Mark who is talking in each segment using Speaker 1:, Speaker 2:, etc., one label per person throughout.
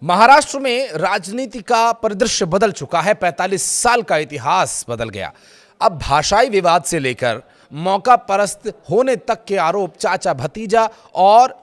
Speaker 1: महाराष्ट्र में राजनीति का परिदृश्य बदल चुका है। 45 साल का इतिहास बदल गया। अब भाषाई विवाद से लेकर मौका परस्त होने तक के आरोप चाचा भतीजा और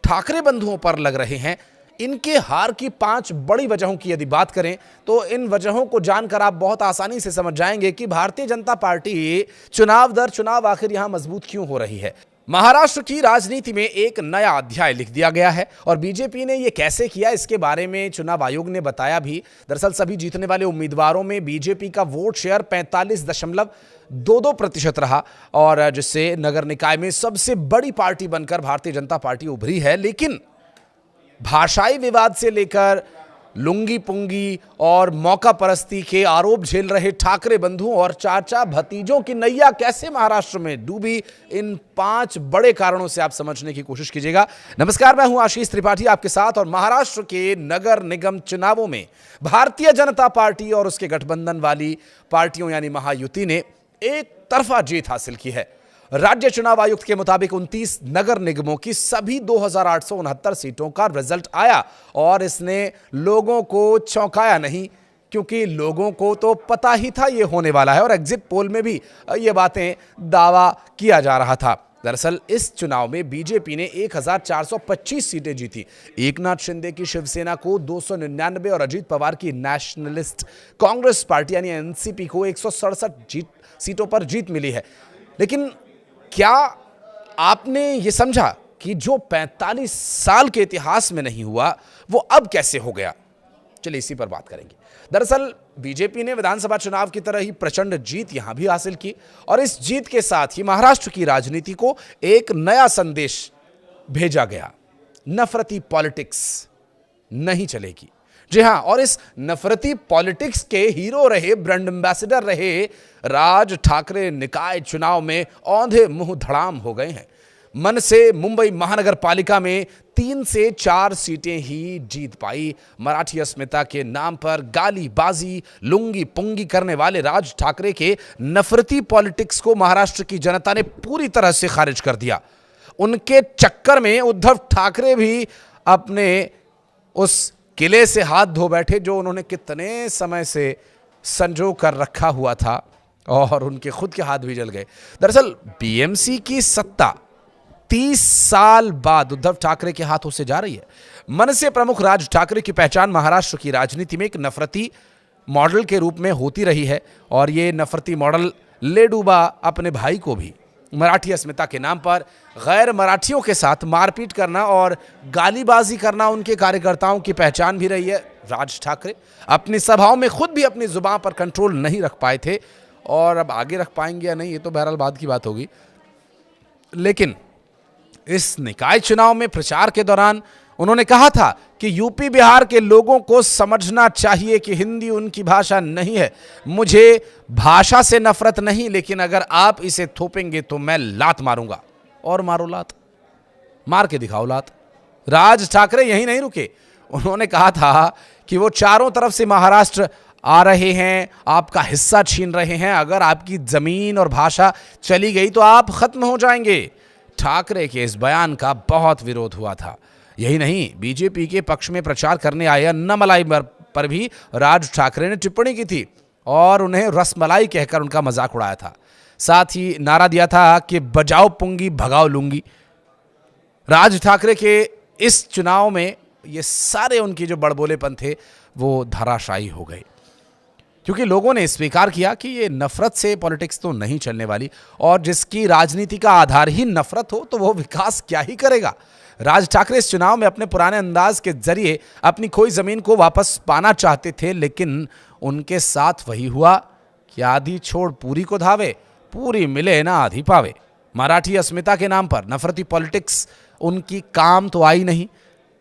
Speaker 1: ठाकरे बंधुओं पर लग रहे हैं। इनके हार की 5 बड़ी वजहों की यदि बात करें तो इन वजहों को जानकर आप बहुत आसानी से समझ जाएंगे कि भारतीय जनता पार्टी चुनाव दर चुनाव आखिर यहां मजबूत क्यों हो रही है। महाराष्ट्र की राजनीति में एक नया अध्याय लिख दिया गया है और बीजेपी ने यह कैसे किया, इसके बारे में चुनाव आयोग ने बताया भी। दरअसल सभी जीतने वाले उम्मीदवारों में बीजेपी का वोट शेयर 45.22% रहा और जिससे नगर निकाय में सबसे बड़ी पार्टी बनकर भारतीय जनता पार्टी उभरी है। लेकिन भाषाई विवाद से लेकर लुंगी पुंगी और मौका परस्ती के आरोप झेल रहे ठाकरे बंधुओं और चाचा भतीजों की नैया कैसे महाराष्ट्र में डूबी, इन 5 बड़े कारणों से आप समझने की कोशिश कीजिएगा। नमस्कार, मैं हूं आशीष त्रिपाठी आपके साथ। और महाराष्ट्र के नगर निगम चुनावों में भारतीय जनता पार्टी और उसके गठबंधन वाली पार्टियों यानी महायुति ने एक तरफा जीत हासिल की है। राज्य चुनाव आयुक्त के मुताबिक 29 नगर निगमों की सभी 2869 सीटों का रिजल्ट आया और इसने लोगों को चौंकाया नहीं, क्योंकि लोगों को तो पता ही था ये होने वाला है और एग्जिट पोल में भी ये बातें दावा किया जा रहा था। दरअसल इस चुनाव में बीजेपी ने 1425 सीटें जीती। एकनाथ शिंदे की शिवसेना को 299 और अजीत पवार की नेशनलिस्ट कांग्रेस पार्टी यानी एनसीपी को 167 सीटों पर जीत मिली है। लेकिन क्या आपने ये समझा कि जो 45 साल के इतिहास में नहीं हुआ वो अब कैसे हो गया? चलिए इसी पर बात करेंगे। दरअसल बीजेपी ने विधानसभा चुनाव की तरह ही प्रचंड जीत यहां भी हासिल की और इस जीत के साथ ही महाराष्ट्र की राजनीति को एक नया संदेश भेजा गया। नफरती पॉलिटिक्स नहीं चलेगी। जी हां, और इस नफरती पॉलिटिक्स के हीरो रहे, ब्रांड एम्बेसडर रहे राज ठाकरे निकाय चुनाव में औंधे मुंह धड़ाम हो गए हैं। मन से मुंबई महानगर पालिका में 3 से 4 सीटें ही जीत पाई। मराठी अस्मिता के नाम पर गाली बाजी लुंगी पुंगी करने वाले राज ठाकरे के नफरती पॉलिटिक्स को महाराष्ट्र की जनता ने पूरी तरह से खारिज कर दिया। उनके चक्कर में उद्धव ठाकरे भी अपने उस किले से हाथ धो बैठे जो उन्होंने कितने समय से संजो कर रखा हुआ था और उनके खुद के हाथ भी जल गए। दरअसल बीएमसी की सत्ता 30 साल बाद उद्धव ठाकरे के हाथों से जा रही है। मनसे प्रमुख राज ठाकरे की पहचान महाराष्ट्र की राजनीति में एक नफरती मॉडल के रूप में होती रही है और ये नफरती मॉडल ले डूबा अपने भाई को भी। मराठी अस्मिता के नाम पर गैर मराठियों के साथ मारपीट करना और गालीबाजी करना उनके कार्यकर्ताओं की पहचान भी रही है। राज ठाकरे अपनी सभाओं में खुद भी अपनी जुबान पर कंट्रोल नहीं रख पाए थे और अब आगे रख पाएंगे या नहीं ये तो बहरहाल बाद की बात होगी। लेकिन इस निकाय चुनाव में प्रचार के दौरान उन्होंने कहा था कि यूपी बिहार के लोगों को समझना चाहिए कि हिंदी उनकी भाषा नहीं है। मुझे भाषा से नफरत नहीं, लेकिन अगर आप इसे थोपेंगे तो मैं लात मारूंगा। और मारो लात, मार के दिखाओ लात। राज ठाकरे यहीं नहीं रुके। उन्होंने कहा था कि वो चारों तरफ से महाराष्ट्र आ रहे हैं, आपका हिस्सा छीन रहे हैं। अगर आपकी जमीन और भाषा चली गई तो आप खत्म हो जाएंगे। ठाकरे के इस बयान का बहुत विरोध हुआ था। यही नहीं, बीजेपी के पक्ष में प्रचार करने आए अन्नामलाई पर भी राज ठाकरे ने टिप्पणी की थी और उन्हें रसमलाई कहकर उनका मजाक उड़ाया था। साथ ही नारा दिया था कि बजाओ पुंगी भगाओ लुंगी। राज ठाकरे के इस चुनाव में ये सारे उनकी जो बड़बोलेपन थे वो धराशायी हो गए, क्योंकि लोगों ने स्वीकार किया कि ये नफरत से पॉलिटिक्स तो नहीं चलने वाली और जिसकी राजनीति का आधार ही नफरत हो तो वो विकास क्या ही करेगा। राज ठाकरे इस चुनाव में अपने पुराने अंदाज के जरिए अपनी खोई जमीन को वापस पाना चाहते थे, लेकिन उनके साथ वही हुआ कि आधी छोड़ पूरी को धावे, पूरी मिले ना आधी पावे। मराठी अस्मिता के नाम पर नफरती पॉलिटिक्स उनकी काम तो आई नहीं,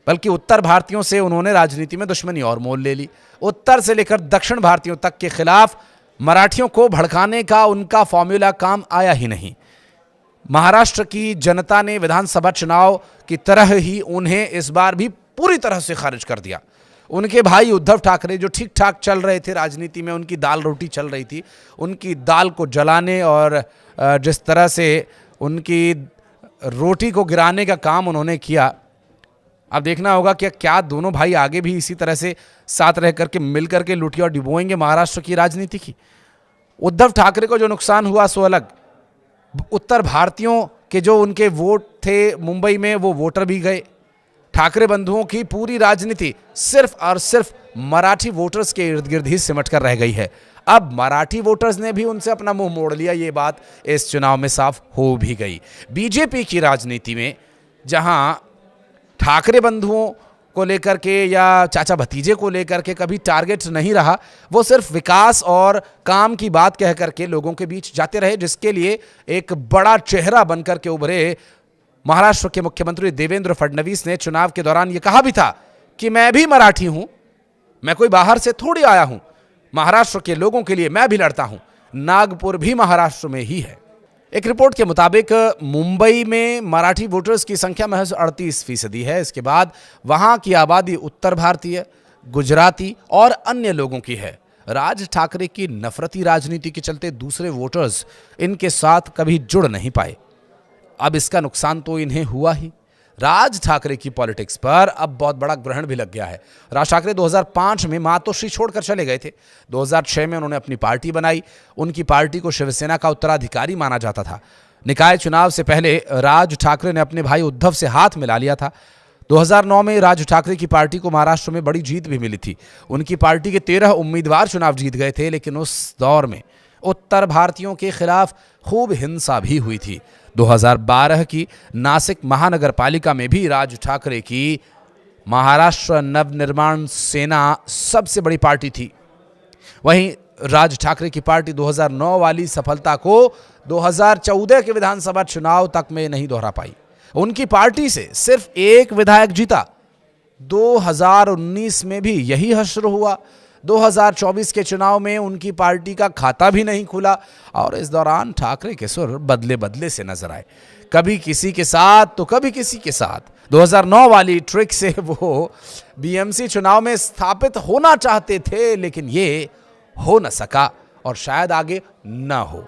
Speaker 1: बल्कि उत्तर भारतीयों से उन्होंने राजनीति में दुश्मनी और मोल ले ली। उत्तर से लेकर दक्षिण भारतीयों तक के खिलाफ मराठियों को भड़काने का उनका फॉर्मूला काम आया ही नहीं। महाराष्ट्र की जनता ने विधानसभा चुनाव की तरह ही उन्हें इस बार भी पूरी तरह से खारिज कर दिया। उनके भाई उद्धव ठाकरे जो ठीक ठाक चल रहे थे राजनीति में, उनकी दाल रोटी चल रही थी, उनकी दाल को जलाने और जिस तरह से उनकी रोटी को गिराने का काम उन्होंने किया, अब देखना होगा कि क्या दोनों भाई आगे भी इसी तरह से साथ रह करके मिल करके लुटिया और डिबोएंगे महाराष्ट्र की राजनीति की। उद्धव ठाकरे को जो नुकसान हुआ सो अलग, उत्तर भारतीयों के जो उनके वोट थे मुंबई में, वो वोटर भी गए। ठाकरे बंधुओं की पूरी राजनीति सिर्फ और सिर्फ मराठी वोटर्स के इर्द गिर्द ही सिमट कर रह गई है। अब मराठी वोटर्स ने भी उनसे अपना मुंह मोड़ लिया, ये बात इस चुनाव में साफ हो भी गई। बीजेपी की राजनीति में जहां ठाकरे बंधुओं को लेकर के या चाचा भतीजे को लेकर के कभी टारगेट नहीं रहा, वो सिर्फ विकास और काम की बात कह करके लोगों के बीच जाते रहे, जिसके लिए एक बड़ा चेहरा बनकर के उभरे महाराष्ट्र के मुख्यमंत्री देवेंद्र फडणवीस ने चुनाव के दौरान यह कहा भी था कि मैं भी मराठी हूं, मैं कोई बाहर से थोड़ी आया हूं, महाराष्ट्र के लोगों के लिए मैं भी लड़ता हूं, नागपुर भी महाराष्ट्र में ही है। एक रिपोर्ट के मुताबिक मुंबई में मराठी वोटर्स की संख्या महज 38% है। इसके बाद वहां की आबादी उत्तर भारतीय, गुजराती और अन्य लोगों की है। राज ठाकरे की नफरती राजनीति के चलते दूसरे वोटर्स इनके साथ कभी जुड़ नहीं पाए। अब इसका नुकसान तो इन्हें हुआ ही। राज ठाकरे की पॉलिटिक्स पर अब बहुत बड़ा ग्रहण भी लग गया है। राज ठाकरे 2005 में मातोश्री छोड़कर चले गए थे। 2006 में उन्होंने अपनी पार्टी बनाई। उनकी पार्टी को शिवसेना का उत्तराधिकारी माना जाता था। निकाय चुनाव से पहले राज ठाकरे ने अपने भाई उद्धव से हाथ मिला लिया था। 2009 में राज ठाकरे की पार्टी को महाराष्ट्र में बड़ी जीत भी मिली थी। उनकी पार्टी के 13 उम्मीदवार चुनाव जीत गए थे, लेकिन उस दौर में उत्तर भारतीयों के खिलाफ खूब हिंसा भी हुई थी। 2012 की नासिक महानगर पालिका में भी राज ठाकरे की महाराष्ट्र नवनिर्माण सेना सबसे बड़ी पार्टी थी। वहीं राज ठाकरे की पार्टी 2009 वाली सफलता को 2014 के विधानसभा चुनाव तक में नहीं दोहरा पाई। उनकी पार्टी से सिर्फ एक विधायक जीता। 2019 में भी यही हश्र हुआ। 2024 के चुनाव में उनकी पार्टी का खाता भी नहीं खुला और इस दौरान ठाकरे के सुर बदले बदले से नजर आए, कभी किसी के साथ तो कभी किसी के साथ। 2009 वाली ट्रिक से वो बीएमसी चुनाव में स्थापित होना चाहते थे, लेकिन ये हो न सका और शायद आगे न हो,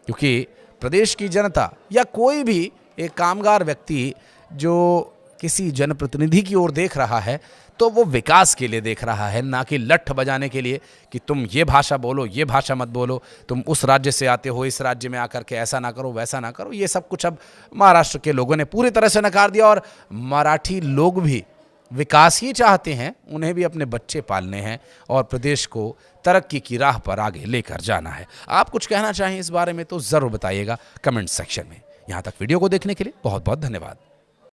Speaker 1: क्योंकि प्रदेश की जनता या कोई भी एक कामगार व्यक्ति जो किसी जनप्रतिनिधि की ओर देख रहा है तो वो विकास के लिए देख रहा है, ना कि लठ बजाने के लिए कि तुम ये भाषा बोलो, ये भाषा मत बोलो, तुम उस राज्य से आते हो, इस राज्य में आकर के ऐसा ना करो, वैसा ना करो। ये सब कुछ अब महाराष्ट्र के लोगों ने पूरी तरह से नकार दिया और मराठी लोग भी विकास ही चाहते हैं। उन्हें भी अपने बच्चे पालने हैं और प्रदेश को तरक्की की राह पर आगे लेकर जाना है। आप कुछ कहना चाहें इस बारे में तो ज़रूर बताइएगा कमेंट सेक्शन में। यहाँ तक वीडियो को देखने के लिए बहुत बहुत धन्यवाद।